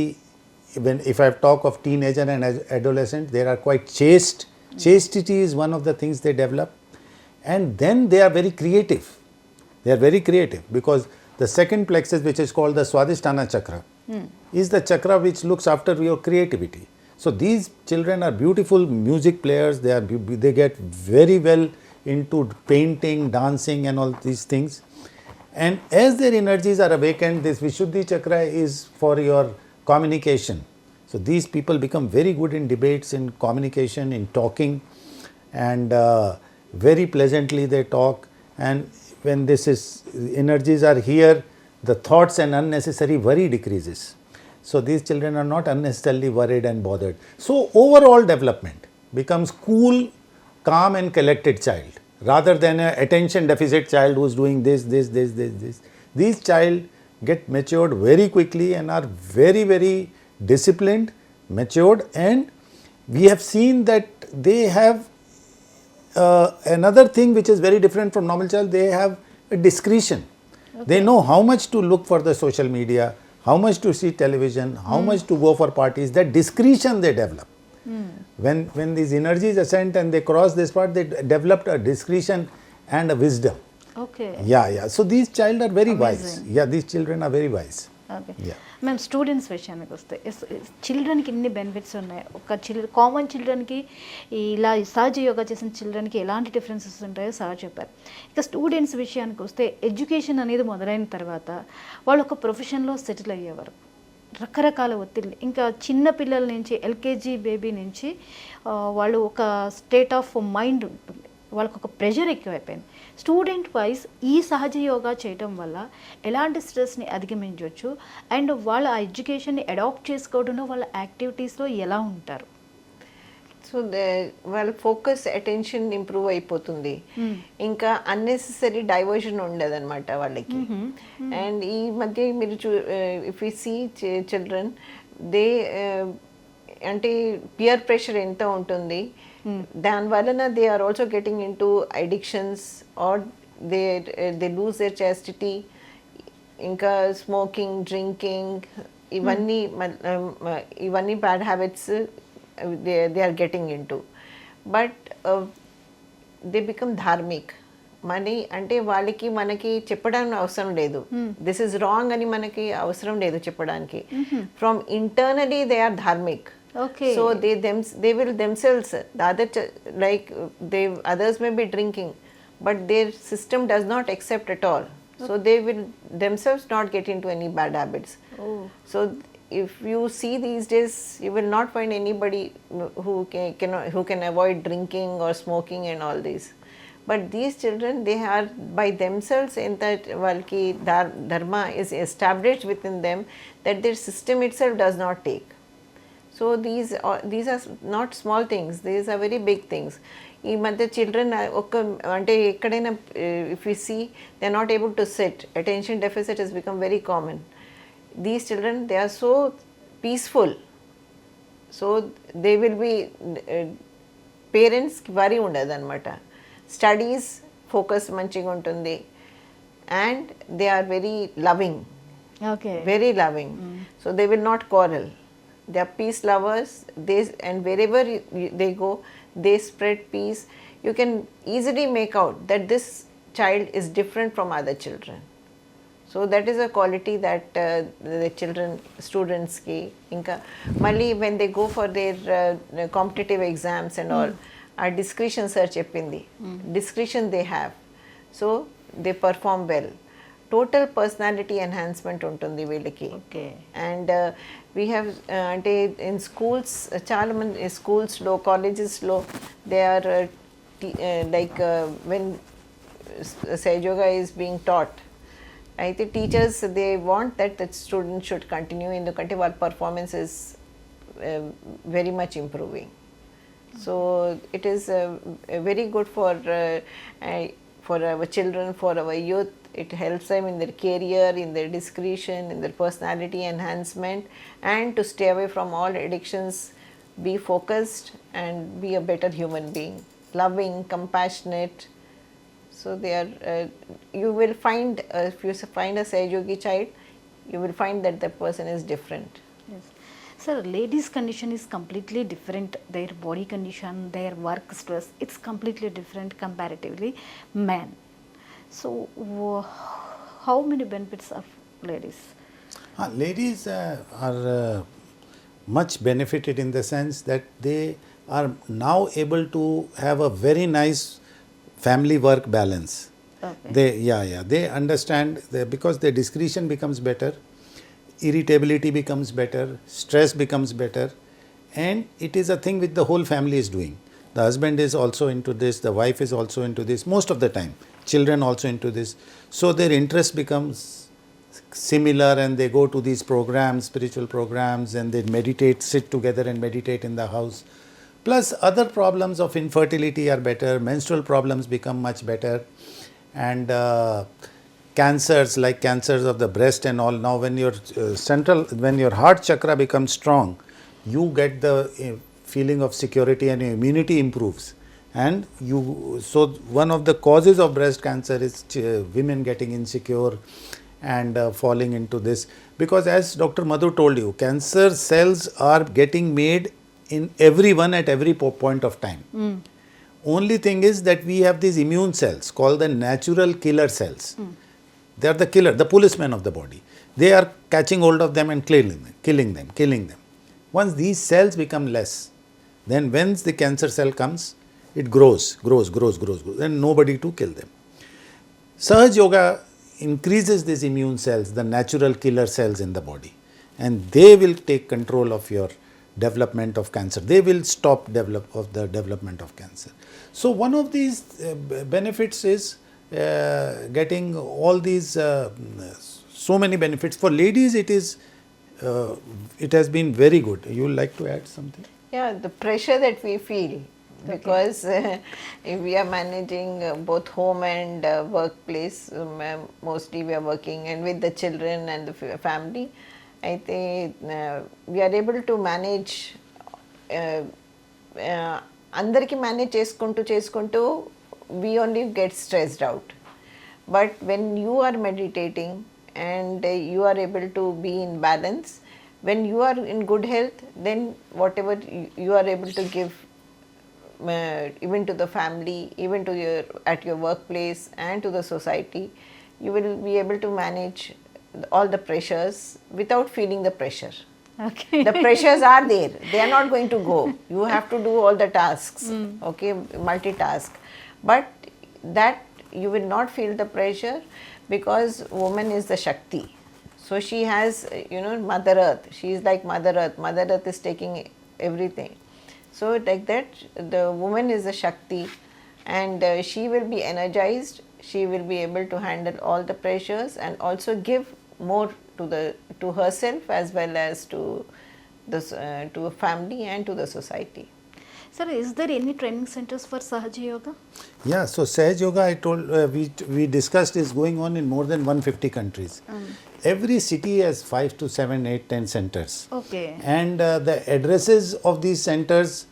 if I talk of teenager and adolescent, they are quite chaste. Chastity is one of the things they develop. And then they are very creative. They are very creative because the second plexus, which is called the Swadhisthana chakra, is the chakra which looks after your creativity. So these children are beautiful music players. They get very well into painting, dancing and all these things. And as their energies are awakened, this Vishuddhi chakra is for your communication. So these people become very good in debates, in communication, in talking, and very pleasantly they talk. And when energies are here, the thoughts and unnecessary worry decreases. So these children are not unnecessarily worried and bothered. So overall development becomes cool, calm and collected child, rather than an attention deficit child who is doing this. These child get matured very quickly and are very disciplined, matured, and we have seen that they have another thing which is very different from normal child. They have a discretion. Okay. They know how much to look for the social media, how much to see television, how much to go for parties. That discretion they develop. When these energies ascend and they cross this part, they developed a discretion and a wisdom. Okay. Yeah. So these children are very Amazing. wise. Yeah, these children are very wise. Okay Yeah. మేము students విషయానికి వస్తే చిల్డ్రన్కి ఎన్ని benefits ఉన్నాయి? ఒక common చిల్డ్రన్కి ఇలా సహజ యోగా చేసిన చిల్డ్రన్కి ఎలాంటి డిఫరెన్సెస్ ఉంటాయో సార్ చెప్పారు. ఇక స్టూడెంట్స్ విషయానికి వస్తే ఎడ్యుకేషన్ అనేది మొదలైన తర్వాత వాళ్ళు ఒక ప్రొఫెషన్లో సెటిల్ అయ్యేవారు, రకరకాల ఒత్తిళ్ళు, ఇంకా చిన్న పిల్లల నుంచి ఎల్కేజీ బేబీ నుంచి వాళ్ళు ఒక స్టేట్ ఆఫ్ మైండ్ ఉంటుంది, వాళ్ళకు ఒక ప్రెషర్ ఎక్కువైపోయింది. స్టూడెంట్ వైజ్ ఈ సహజ యోగా చేయటం వల్ల ఎలాంటి స్ట్రెస్ని అధిగమించవచ్చు అండ్ వాళ్ళ ఆ ఎడ్యుకేషన్ని అడాప్ట్ చేసుకోవడంలో వాళ్ళ యాక్టివిటీస్లో ఎలా ఉంటారు? సో వాళ్ళ ఫోకస్ అటెన్షన్ ఇంప్రూవ్ అయిపోతుంది, ఇంకా అన్నెసెసరీ డైవర్షన్ ఉండదు అనమాట వాళ్ళకి. అండ్ ఈ మధ్య మీరు if you see children they అంటే పియర్ ప్రెషర్ ఎంత ఉంటుంది, దాని వలన they are also getting in to addictions or they lose their chastity, ఇంకా స్మోకింగ్, డ్రింకింగ్, ఇవన్నీ bad habits they are getting into, but they become dharmic. మనీ అంటే వాళ్ళకి మనకి చెప్పడానికి అవసరం లేదు, దిస్ ఇస్ రాంగ్ అని మనకి అవసరం లేదు చెప్పడానికి. ఫ్రమ్ ఇంటర్నలీ దే ఆర్ ధార్మిక్. So they will themselves, the other like others may be drinking but their system does not accept at all, so they will themselves not get into any bad habits. So if you see these days, you will not find anybody who can avoid drinking or smoking and all this. But these children, they are by themselves in that valki dharma is established within them, that their system itself does not take. So these are not small things, these are very big things. ఈ మధ్య children ఒక అంటే ఎక్కడైనా if you see, they are not able to sit, attention deficit has become very common. These children, they are so peaceful, so they will be parents worry ఉండదు అనమాట. Studies focus మంచిగా ఉంటుంది, and they are very loving, very loving. So they will not quarrel, they are peace lovers. And wherever they go, they spread peace. You can easily make out that this child is different from other children. So that is a quality that the children, students ki inka mali when they go for their competitive exams and all, our discretion sir cheppindi, discretion they have, so they perform well. Total personality enhancement ఉంటుంది వీళ్ళకి. And we have అంటే in schools, చాలా మంది స్కూల్స్లో, కాలేజెస్లో they are like when Sahaja Yoga is being taught, అయితే teachers they want that the student should continue, ఎందుకంటే వాళ్ళ performance is very much improving. So it is very good for our children, for our youth. It helps them in their career, in their discretion, in their personality enhancement, and to stay away from all addictions, be focused and be a better human being, loving, compassionate. So they are you will find if you find a Sahaja child, you will find that the person is different. Yes. Sir, ladies' condition is completely different. Their body condition, their work stress, it's completely different comparatively man. So, how many benefits of ladies? Ladies are much benefited in the sense that they are now able to have a very nice family work balance. Okay. They understand because their discretion becomes better, irritability becomes better, stress becomes better, and it is a thing which the whole family is doing. The husband is also into this, the wife is also into this, most of the time. Children also into this. So their interest becomes similar and they go to these programs, spiritual programs, and they meditate, sit together and meditate in the house. Plus other problems of infertility are better, menstrual problems become much better, and cancers like cancers of the breast and all. Now when your heart chakra becomes strong, you get the feeling of security and your immunity improves. And so one of the causes of breast cancer is women getting insecure and falling into this, because as Dr. Madhu told you, cancer cells are getting made in everyone at every point of time. Only thing is that we have these immune cells called the natural killer cells. They are the killer, the policemen of the body. They are catching hold of them and killing them. Once these cells become less, then when the cancer cell comes, it grows, and nobody to kill them. Sahaja Yoga increases these immune cells, the natural killer cells in the body, and they will take control of your development of cancer. They will stop the development of cancer. So one of these benefits is getting all these so many benefits. For ladies, it has been very good. You would like to add something? Yeah, the pressure that we feel because if we are managing both home and workplace, mostly we are working and with the children and the family, I think we are able to manage అందరికి manage చేసుకుంటూ we only get stressed out. But when you are meditating and you are able to be in balance, when you are in good health, then whatever you are able to give even to the family, even to at your workplace and to the society, you will be able to manage all the pressures without feeling the pressure. Okay. The pressures are there, they are not going to go. You have to do all the tasks, okay, multitask, but that you will not feel the pressure because woman is the Shakti. So she has, Mother Earth. She is like Mother Earth. Mother Earth is taking everything. So like that, the woman is the Shakti, and she will be energized. She will be able to handle all the pressures and also give more to herself as well as to a family and to the society. Sir, is there any training centers for Sahaja Yoga? Yeah, so Sahaj Yoga, I told we discussed, is going on in more than 150 countries. Every city has 5 to 7, 8, 10 centers. Okay. And the addresses of these centers,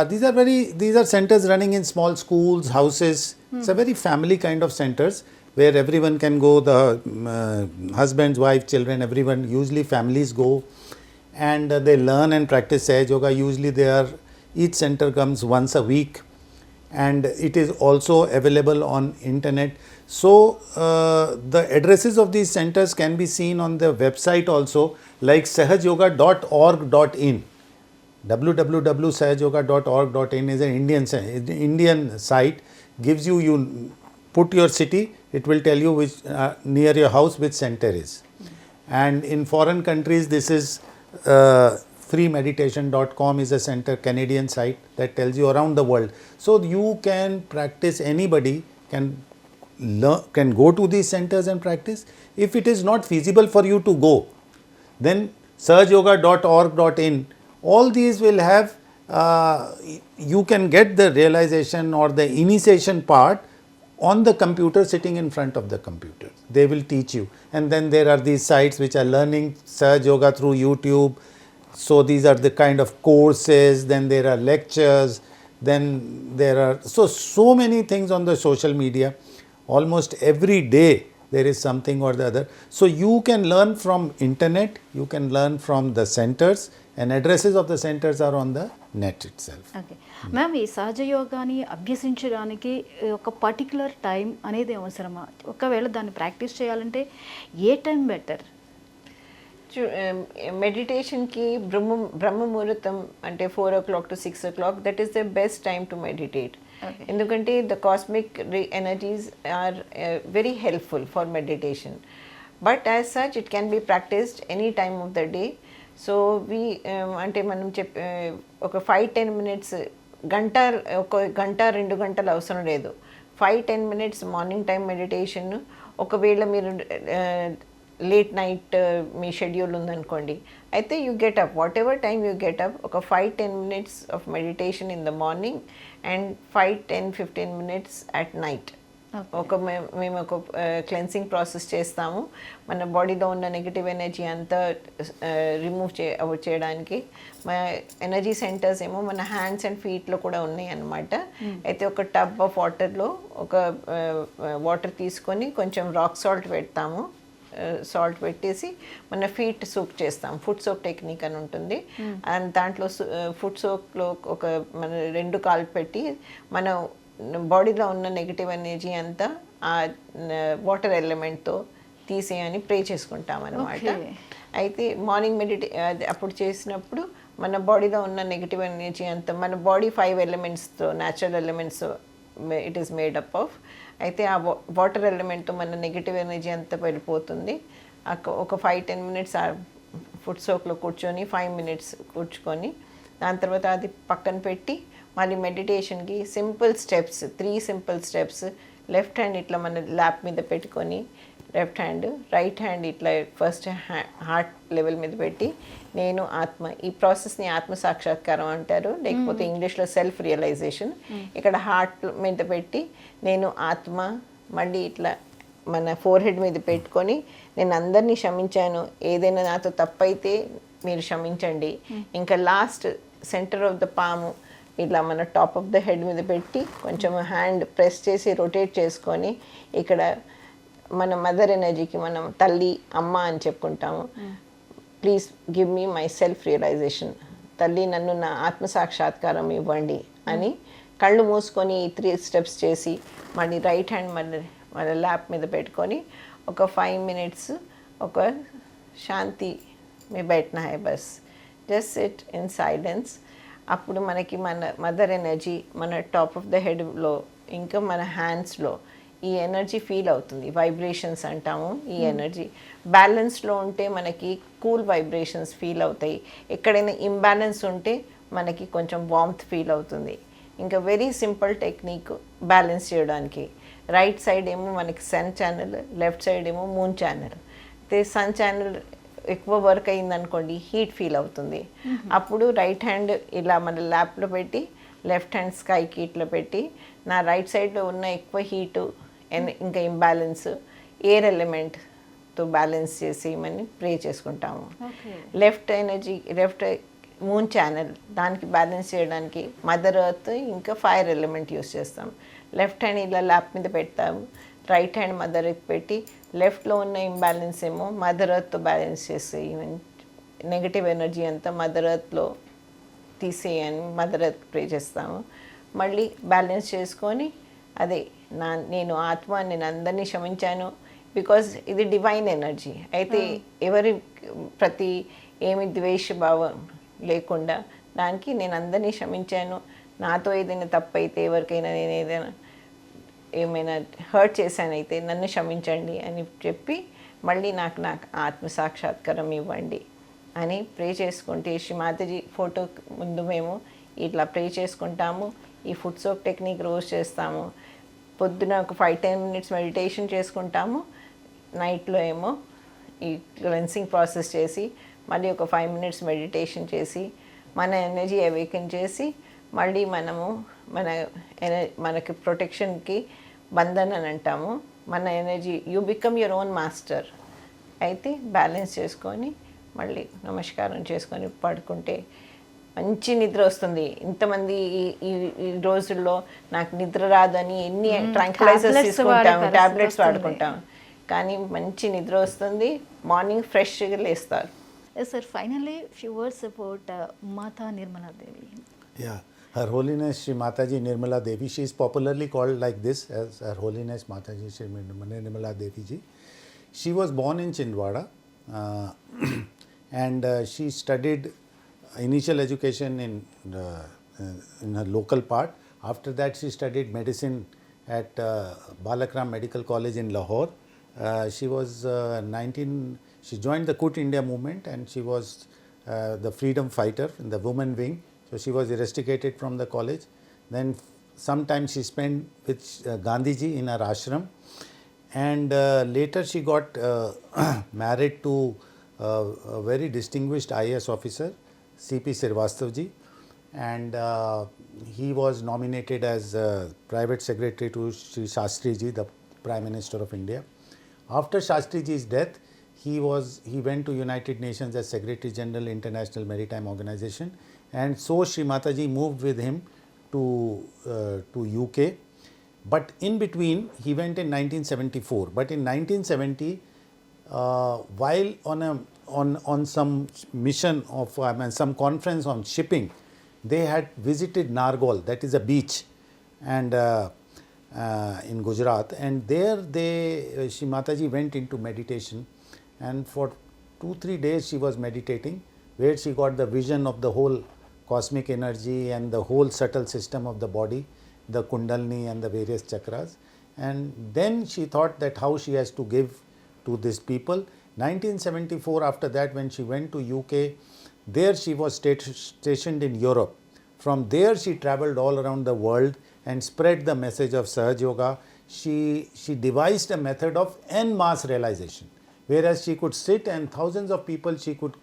these are centers running in small schools, houses. It's a very family kind of centers where everyone can go, the husbands, wife, children, everyone, usually families go, and they learn and practice Sahaj Yoga. Usually each center comes once a week, and it is also available on internet. So the addresses of these centers can be seen on the website also, like sahajyoga.org.in. www.sahajyoga.org.in is an Indian site. Gives you put your city, it will tell you which near your house which center is. And in foreign countries, this is freemeditation.com is a center, Canadian site, that tells you around the world. So you can practice, anybody can go to these centers and practice. If it is not feasible for you to go, then sahajyoga.org.in, all these will have, you can get the realization or the initiation part on the computer, sitting in front of the computer. They will teach you. And then there are these sites which are learning Sahaj Yoga through YouTube. So these are the kind of courses, then there are lectures, then there are so many things on the social media. Almost every day there is something or the other. So you can learn from internet, you can learn from the centers, and addresses of the centers are on the net itself. Okay ma'am, ఈ సహజ యోగాని అభ్యసించడానికి ఒక particular time అనేది అవసరమా? ఒకవేళ దాన్ని practice చేయాలంటే ఏ time better? మెడిటేషన్కి బ్రహ్మ ముహూర్తం అంటే 4 o'clock to 6 o'clock, that is the best time to meditate. ఎందుకంటే the cosmic energies are very helpful for meditation. But as such it can be practised any time of the day. So అంటే మనం ఒక 5-10 minutes, ఒక గంట 2 గంటలు అవసరం లేదు. 5-10 minutes morning time meditation. ఒకవేళ మీరు లేట్ నైట్ మీ షెడ్యూల్ ఉందనుకోండి, అయితే you get up what ever time you get up, ఒక 5-10 minutes of meditation in the morning and 5-10-15 minutes at night. మేము ఒక క్లెన్సింగ్ ప్రాసెస్ చేస్తాము మన బాడీలో ఉన్న నెగిటివ్ ఎనర్జీ అంతా రిమూవ్ చేయడానికి. మన ఎనర్జీ సెంటర్స్ ఏమో మన హ్యాండ్స్ అండ్ ఫీట్లో కూడా ఉన్నాయి అన్నమాట. అయితే ఒక టబ్ ఆఫ్ వాటర్లో ఒక వాటర్ తీసుకొని కొంచెం రాక్ సాల్ట్ పెడతాము. సాల్ట్ పెట్టేసి మన ఫీట్ సోక్ చేస్తాం. ఫుట్ సోక్ టెక్నిక్ అని ఉంటుంది. అండ్ దాంట్లో ఫుట్ సోక్లో ఒక మన 2 కాళ్ళు పెట్టి మన బాడీలో ఉన్న నెగిటివ్ ఎనర్జీ అంతా ఆ వాటర్ ఎలిమెంట్తో తీసేయని ప్రే చేసుకుంటాం అన్నమాట. అయితే మార్నింగ్ అప్పుడు చేసినప్పుడు మన బాడీలో ఉన్న నెగిటివ్ ఎనర్జీ అంతా, మన బాడీ 5 elements-తో, natural elements it is made up of. అయితే ఆ వాటర్ ఎలిమెంట్తో మన నెగిటివ్ ఎనర్జీ అంతా వెళ్ళిపోతుంది. ఒక 5-10 minutes ఫుడ్ సోక్లో కూర్చొని 5 minutes కూర్చుకొని దాని తర్వాత అది పక్కన పెట్టి మళ్ళీ మెడిటేషన్కి simple steps 3 simple steps. Left hand ఇట్లా మన ల్యాప్ మీద పెట్టుకొని లెఫ్ట్ హ్యాండ్, రైట్ హ్యాండ్ ఇట్లా ఫస్ట్ హార్ట్ లెవెల్ మీద పెట్టి నేను ఆత్మ, ఈ ప్రాసెస్ని ఆత్మ సాక్షాత్కారం అంటారు, లేకపోతే ఇంగ్లీష్లో సెల్ఫ్ రియలైజేషన్. ఇక్కడ హార్ట్ మీద పెట్టి నేను ఆత్మ, మళ్ళీ ఇట్లా మన ఫోర్హెడ్ మీద పెట్టుకొని నేను అందరినీ క్షమించాను, ఏదైనా నాతో తప్పైతే మీరు క్షమించండి. ఇంకా లాస్ట్ సెంటర్ ఆఫ్ ద పాము ఇట్లా మన టాప్ ఆఫ్ ద హెడ్ మీద పెట్టి కొంచెం హ్యాండ్ ప్రెస్ చేసి రొటేట్ చేసుకొని ఇక్కడ మన మదర్ ఎనర్జీకి మనం తల్లి అమ్మ అని చెప్పుకుంటాము. Please give me my self realization, తల్లి నన్ను నా ఆత్మసాక్షాత్కారం ఇవ్వండి అని కళ్ళు మూసుకొని ఈ 3 steps చేసి మళ్ళీ రైట్ హ్యాండ్ మన ల్యాప్ మీద పెట్టుకొని ఒక 5 minutes ఒక శాంతి మే బైఠనా హై బస్, జస్ట్ సిట్ ఇన్ సైలెన్స్. అప్పుడు మనకి మన మదర్ ఎనర్జీ మన టాప్ ఆఫ్ ద హెడ్లో ఇంకా మన హ్యాండ్స్లో ఈ ఎనర్జీ ఫీల్ అవుతుంది. వైబ్రేషన్స్ అంటాము. ఈ ఎనర్జీ బ్యాలెన్స్లో ఉంటే మనకి కూల్ వైబ్రేషన్స్ ఫీల్ అవుతాయి. ఎక్కడైనా ఇంబ్యాలెన్స్ ఉంటే మనకి కొంచెం వార్మ్త్ ఫీల్ అవుతుంది. ఇంకా వెరీ సింపుల్ టెక్నిక్ బ్యాలెన్స్ చేయడానికి. రైట్ సైడ్ ఏమో మనకి సన్ ఛానల్, లెఫ్ట్ సైడ్ ఏమో మూన్ ఛానల్. అయితే సన్ ఛానల్ ఎక్కువ వర్క్ అయిందనుకోండి హీట్ ఫీల్ అవుతుంది. అప్పుడు రైట్ హ్యాండ్ ఇలా మన ల్యాప్లో పెట్టి లెఫ్ట్ హ్యాండ్ స్కైకి ఇట్లా పెట్టి నా రైట్ సైడ్లో ఉన్న ఎక్కువ హీటు ఇంకా ఇంబ్యాలెన్స్ ఎయిర్ ఎలిమెంట్తో బ్యాలెన్స్ చేసి మనం ప్రే చేసుకుంటాము. Left energy left moon channel దానికి బ్యాలెన్స్ చేయడానికి మదర్ ఎర్త్ ఇంకా ఫైర్ ఎలిమెంట్ యూస్ చేస్తాం. లెఫ్ట్ హ్యాండ్ ఇలా ల్యాప్ మీద పెడతాము, రైట్ హ్యాండ్ మదర్ ఎర్త్ పెట్టి లెఫ్ట్లో ఉన్న ఇంబ్యాలెన్స్ ఏమో మదర్ ఎర్త్తో బ్యాలెన్స్ చేసి నెగటివ్ ఎనర్జీ అంతా మదర్ ఎర్త్లో తీసేయని మదర్ ఎర్త్ ప్రే చేస్తాము. మళ్ళీ బ్యాలెన్స్ చేసుకొని అదే నేను ఆత్మ, నేను అందరినీ క్షమించాను. బికాజ్ ఇది డివైన్ ఎనర్జీ అయితే ఎవరి ప్రతి ఏమి ద్వేషభావం లేకుండా దానికి నేను అందరినీ క్షమించాను, నాతో ఏదైనా తప్పు అయితే ఎవరికైనా నేను ఏమైనా హర్ట్ చేశానైతే నన్ను క్షమించండి అని చెప్పి మళ్ళీ నాకు ఆత్మ సాక్షాత్కారం ఇవ్వండి అని ప్రే చేసుకుంటే శ్రీ మాతాజీ ఫోటో ముందు మేము ఇట్లా ప్రే చేసుకుంటాము. ఈ ఫుడ్ సోప్ టెక్నిక్ రోజు చేస్తాము. పొద్దున ఒక 5-10 minutes మెడిటేషన్ చేసుకుంటాము. నైట్లో ఏమో ఈ క్లెన్సింగ్ ప్రాసెస్ చేసి మళ్ళీ ఒక 5 minutes మెడిటేషన్ చేసి మన ఎనర్జీ అవేకెన్ చేసి మళ్ళీ మనము మనకి ప్రొటెక్షన్కి బంధన్ అని అంటాము. మన energy you become your own master. అయితే బ్యాలెన్స్ చేసుకొని మళ్ళీ నమస్కారం చేసుకొని పడుకుంటే మంచి నిద్ర వస్తుంది. ఇంతమంది ఈ రోజుల్లో నాకు నిద్ర రాదని ఎన్ని ట్రాంక్యులైజర్స్ తీసుకుంటాము, టాబ్లెట్స్ వాడుకుంటాం, కానీ మంచి నిద్ర వస్తుంది. మార్నింగ్ ఫ్రెష్గా లేస్తారు. Sir, finally, few words about Mata Nirmala Devi. Yeah, Her Holiness Shri Mataji Nirmala Devi. She is popularly called like this as Her Holiness Mataji Shri Nirmala Devi ji. She was born in Chindwara and she studied initial education in her local part. After that, she studied medicine at Balakram Medical College in Lahore. She was 19. She joined the Quit India movement and she was the freedom fighter in the women wing. So she was rusticated from the college. Then sometime she spent with Gandhiji in her ashram. And later she got married to a very distinguished IAS officer, C.P. Srivastava ji. And he was nominated as private secretary to Shri Shastri ji, the Prime Minister of India. After Shastri ji's death, he went to United Nations as Secretary General International Maritime Organization, and so Shri Mataji moved with him to UK. But in between, he went in 1974. But in 1970, while on some mission of some conference on shipping, they had visited Nargol, that is a beach, and in Gujarat, and there Shri Mataji went into meditation. And for 2-3 days she was meditating, where she got the vision of the whole cosmic energy and the whole subtle system of the body, the kundalini and the various chakras. And then she thought that how she has to give to these people, 1974, after that, when she went to UK, there she was stationed in Europe. From there she travelled all around the world and spread the message of Sahaja Yoga. She devised a method of en masse realization, whereas she could sit and thousands of people she could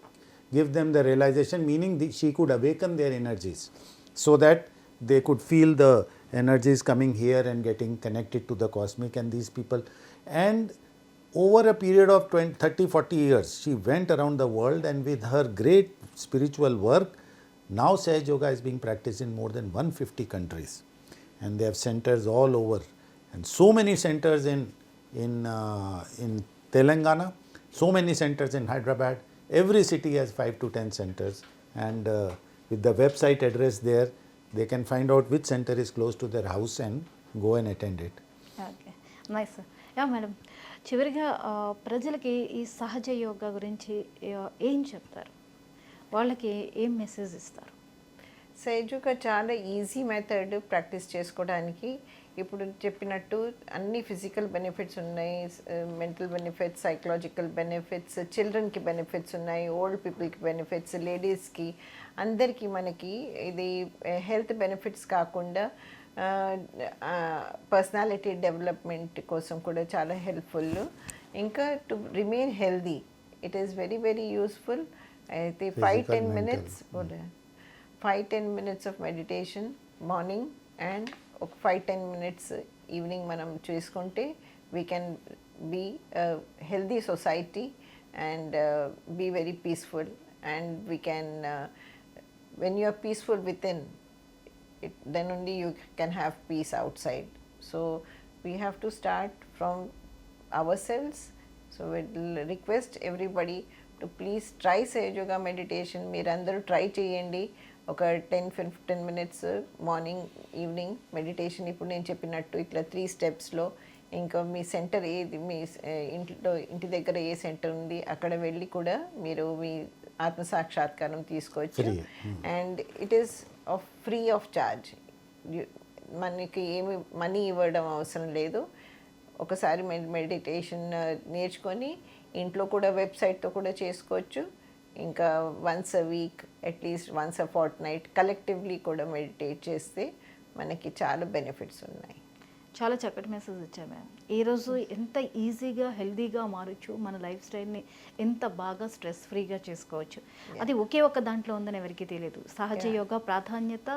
give them the realization, meaning she could awaken their energies so that they could feel the energies coming here and getting connected to the cosmic and these people. And over a period of 30-40 years, she went around the world, and with her great spiritual work, now Sahaja Yoga is being practiced in more than 150 countries, and they have centers all over, and so many centers in Telangana, so many centers in Hyderabad. Every city has 5 to 10 centers, and with the website address there, they can find out which center is close to their house and go and attend it. Okay nice yeah madam, చివరిగా ప్రజలకి ఈ సహజ యోగా గురించి ఏం చెప్తారు, వాళ్ళకి ఏం message ఇస్తారు? సహజంగా చాలా ఈజీ మెథడ్ ప్రాక్టీస్ చేసుకోవడానికి. ఇప్పుడు చెప్పినట్టు అన్ని ఫిజికల్ బెనిఫిట్స్ ఉన్నాయి, మెంటల్ బెనిఫిట్స్, సైకలాజికల్ బెనిఫిట్స్, చిల్డ్రన్కి బెనిఫిట్స్ ఉన్నాయి, ఓల్డ్ పీపుల్కి బెనిఫిట్స్, లేడీస్కి, అందరికీ మనకి ఇది హెల్త్ బెనిఫిట్స్ కాకుండా పర్సనాలిటీ డెవలప్మెంట్ కోసం కూడా చాలా హెల్ప్ఫుల్. ఇంకా to remain healthy it is very very useful. అయితే 5-10 minutes 5-10 minutes of meditation morning and ఒక 5-10 minutes ఈవినింగ్ మనం చేసుకుంటే we can be healthy society and be very peaceful. And we can when you are peaceful within it, then only you can have peace outside. So we have to start from ourselves. So we'll request everybody to please try Sahaja Yoga meditation. మీరందరూ try చేయండి. ఒక 10-15 minutes morning evening meditation. ఇప్పుడు నేను చెప్పినట్టు ఇట్లా 3 స్టెప్స్లో. ఇంకా మీ centre ఏది, మీ ఇంటి దగ్గర ఏ సెంటర్ ఉంది అక్కడ వెళ్ళి కూడా మీరు మీ ఆత్మసాక్షాత్కారం తీసుకోవచ్చు. And it is free of charge. మనకి ఏమి మనీ ఇవ్వడం అవసరం లేదు. ఒకసారి మెడిటేషన్ నేర్చుకొని ఇంట్లో కూడా వెబ్సైట్తో కూడా చేసుకోవచ్చు. ఇంకా వన్స్ అ వీక్, అట్లీస్ట్ వన్స్ అ ఫోర్ట్నైట్ కలెక్టివ్లీ కూడా మెడిటేట్ చేస్తే మనకి చాలా బెనిఫిట్స్ ఉన్నాయి. చాలా చక్కటి మెసేజ్ ఇచ్చారు మ్యామ్. ఈరోజు ఎంత ఈజీగా హెల్దీగా మారచ్చు, మన లైఫ్ స్టైల్ని ఎంత బాగా స్ట్రెస్ ఫ్రీగా చేసుకోవచ్చు, అది ఒకే ఒక్క దాంట్లో ఉందని ఎవరికీ తెలియదు. సహజ యోగా ప్రాధాన్యత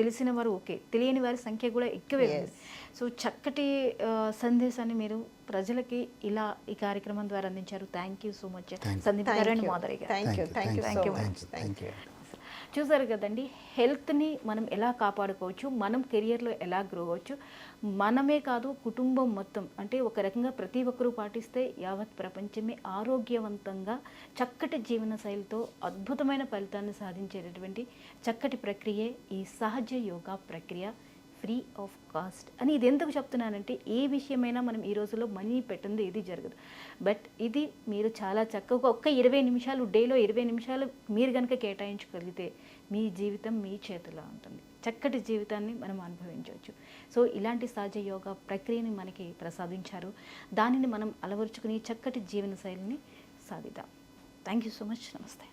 తెలిసిన వారు ఓకే, తెలియని వారి సంఖ్య కూడా ఎక్కువే ఉంది. సో చక్కటి సందేశాన్ని మీరు ప్రజలకి ఇలా ఈ కార్యక్రమం ద్వారా అందించారు. Thank you so much Sandeep గారు అండ్ మాధురి గారు. Thank you. చూసారు కదండి, హెల్త్ని మనం ఎలా కాపాడుకోవచ్చు, మనం కెరియర్లో ఎలా గ్రో అవ్వచ్చు, మనమే కాదు కుటుంబం మొత్తం, అంటే ఒక రకంగా ప్రతి ఒక్కరూ పాటిస్తే యావత్ ప్రపంచమే ఆరోగ్యవంతంగా చక్కటి జీవన శైలితో అద్భుతమైన ఫలితాన్ని సాధించేటటువంటి చక్కటి ప్రక్రియే ఈ సహజ యోగా ప్రక్రియ, ఫ్రీ ఆఫ్ కాస్ట్ అని. ఇది ఎందుకు చెప్తున్నానంటే, ఏ విషయమైనా మనం ఈ రోజుల్లో మనీ పెట్టింది ఇది జరగదు. బట్ ఇది మీరు చాలా చక్కగా ఒక్క 20 నిమిషాలు, డేలో 20 నిమిషాలు మీరు కనుక కేటాయించగలిగితే మీ జీవితం మీ చేతిలో ఉంటుంది. చక్కటి జీవితాన్ని మనం అనుభవించవచ్చు. సో ఇలాంటి సహజ యోగా ప్రక్రియని మనకి ప్రసాదించారు. దానిని మనం అలవరుచుకుని చక్కటి జీవన శైలిని సాధిద్దాం. Thank you so much. నమస్తే.